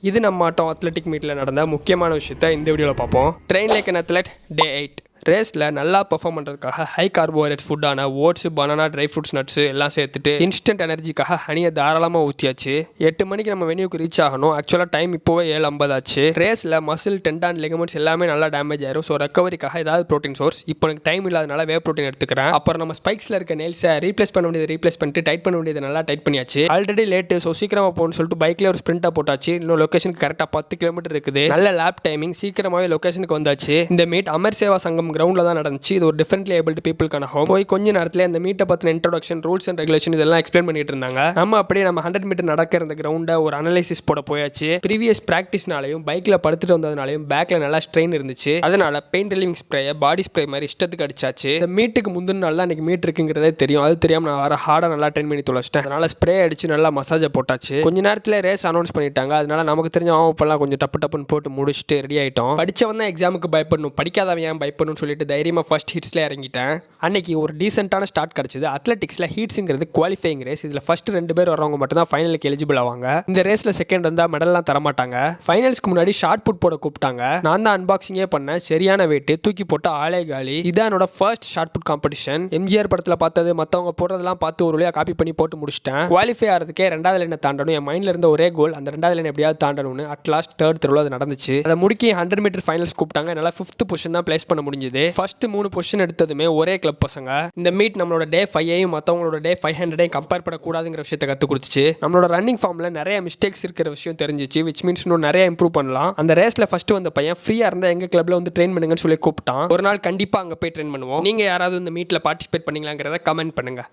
இது நம்ம ஆட்டம் அத்லெட்டிக் மீட்டில் நடந்த முக்கியமான விஷயத்த இந்த வீடியோவில் பார்ப்போம். Train like an athlete day 8 ரேஸில் நல்லா பெர்ஃபார்ம் பண்ணுறதுக்காக ஹை கார்போஹைட்ரேட் ஃபுட்டான oats, banana, dry fruits, nuts எல்லாம் சேர்த்துட்டு இன்ஸ்டன்ட் எனர்ஜிக்காக ஹனியை தாராளமாக ஊற்றியாச்சு. 8 மணிக்கு நம்ம வெனியூக்கு ரீச் ஆகணும். ஆக்சுவலாக டைம் இப்போவே 7:50 ஆச்சு. ரேஸில் மசில், டெண்டான், லிகமெண்ட்ஸ் எல்லாமே நல்லா டேமேஜ் ஆயிரும். ஸோ ரெக்கவரிக்காக ஏதாவது ப்ரோட்டீன் சோர்ஸ். இப்போ எனக்கு டைம் இல்லாதனால வே ப்ரோட்டீன் எடுத்துக்கிறேன். அப்புறம் நம்ம ஸ்பைக்ஸில் இருக்க நெயில்ஸை ரீப்ளேஸ் பண்ண வேண்டியது ரீப்ளேஸ் பண்ணிட்டு டைட் பண்ண வேண்டியது நல்லா டைட் பண்ணியாச்சு. ஆல்ரெடி லேட்டு, ஸோ சீக்கிரமாக போகணும்னு சொல்லிட்டு பைக்லேயே ஒரு ஸ்ப்ரிண்ட்டாக போட்டாச்சு. இன்னும் லொக்கேஷனுக்கு கரெக்டாக 10 கிலோமீட்டர் இருக்குது. நல்ல லேப் டைமிங், சீக்கிரமாகவே லொக்கேஷனுக்கு வந்தாச்சு. இந்த மீட் அமர் சேவா சங்கம் கிரவுண்டில் தான் நடந்துச்சு. இது ஒரு டிஃபரெண்ட்லி ஏபிள்டு பீப்புளுக்கான ஹோம். போய் கொஞ்ச நேரத்தில் இந்த மீட்டை பற்றின இன்ட்ரோடக்ஷன், ரூல்ஸ் அண்ட் ரெகுலேஷன் இதெல்லாம் எக்ஸ்பிளைன் பண்ணிட்டு இருந்தாங்க. நம்ம அப்படியே நம்ம 100 மீட்டர் நடக்கிற இந்த கிரவுண்டை ஒரு அனலைசிஸ் போட போயாச்சு. ப்ரீவியஸ் ப்ராக்டிஸ்னாலையும் பைக்கில் படுத்துட்டு வந்ததுனாலையும் பேக்கில் நல்லா ஸ்ட்ரெயின் இருந்துச்சு. அதனால பெயிண்ட் ரிலீவிங் ஸ்ப்ரேயை பாடி ஸ்ப்ரே மாதிரி இஷ்டத்துக்கு அடிச்சாச்சு. இந்த மீட்டுக்கு முந்தின நாள் தான் இன்னைக்கு மீட் இருக்குங்கிறதே தெரியும். அது தெரியாம நான் வர ஹார்டாக நல்லா ட்ரெயின் பண்ணி தொலைச்சிட்டேன். அதனால ஸ்ப்ரே அடிச்சு நல்லா மசாஜை போட்டாச்சு. கொஞ்ச நேரத்தில் ரேஸ் அனௌன்ஸ் பண்ணிட்டாங்க. அதனால நமக்கு தெரிஞ்ச ஆவப்பெல்லாம் கொஞ்சம் டப்புன்னு போட்டு முடிச்சுட்டு ரெடி ஆயிட்டோம். படிச்சவன் தான் எக்ஸாமுக்கு பயப்படணும், படிக்காதவன் ஏன் பயப்படணும்னு சொல்லிட்டு தைரியமாக ஃபர்ஸ்ட் ஹிட்ஸ்ல இறங்கிட்டேன். அன்னைக்கு ஒரு டீசென்ட்டான ஸ்டார்ட் கிடைச்சது. அத்லெட்டிக்ஸ்ல ஹீட்ஸுங்கிறது குவாலிஃபைங் ரேஸ். இதுல ஃபர்ஸ்ட் 2 பேர் வரவங்க மட்டும் தான் ஃபைனலுக்கு எலிஜிபிள் ஆவாங்க. இந்த ரேஸ்ல செகண்ட் வந்தா மெடல்லாம் தரமாட்டாங்க. ஃபைனல்ஸ்க்கு முன்னாடி ஷார்ட் புட் போட கூப்பிட்டாங்க. நான் தான் அன்பாக்சிங்கே பண்ணேன். சரியான வெயிட், தூக்கி போட்டு ஆளே காலி. இதான் என்னோட first shot put competition. MGR படத்துல பார்த்தது, மற்றவங்க போடுறதெல்லாம் பார்த்து ஒரு வழியா காப்பி பண்ணி போட்டு முடிச்சிட்டேன். குவாலிஃபை ஆகிறதுக்கே 2வது லைனை தாண்டணும். என் மைண்ட்ல இருந்த ஒரே கோல் அந்த 2வது லைன் எப்படியாவது தாண்டணும்னு. அட்லாஸ்ட் 3rd த்ரோல அது நடந்துச்சு. அதை முடிக்கி 100 மீட்டர் ஃபைனல்ஸ் கூப்பிட்டாங்க. என்னால் 5th பொசிஷன் தான் பிளேஸ் பண்ண முடிஞ்சது. ஃபர்ஸ்ட் 3 பொசிஷன் எடுத்ததுமே ஒரே கிளப் பசங்க. இந்த மீட் நம்மளோட டே 5ஐயும் மற்றவங்களோட டே 500ஐயும் கம்பேர் பண்ணக்கூடாதுங்கிற விஷயத்தை கற்றுக் கொடுத்துச்சு. நம்மளோட ரன்னிங் ஃபார்ம்ல நிறைய மிஸ்டேக்ஸ் இருக்கிற விஷயம் தெரிஞ்சிச்சு. விச் மீன்ஸ் இன்னும் நிறைய இம்ப்ரூவ் பண்ணலாம். அந்த ரேஸ்ல ஃபர்ஸ்ட் வந்த பையன் ஃப்ரீயா இருந்தா எங்க கிளப்ல வந்து ட்ரெயின் பண்ணுங்கன்னு சொல்லி கூப்பிட்டான். ஒரு நாள் கண்டிப்பா அங்க போய் ட்ரெயின் பண்ணுவோம். நீங்க யாராவது இந்த மீட்ல பார்ட்டிசிபேட் பண்ணீங்களாங்கிறத கமெண்ட் பண்ணுங்க.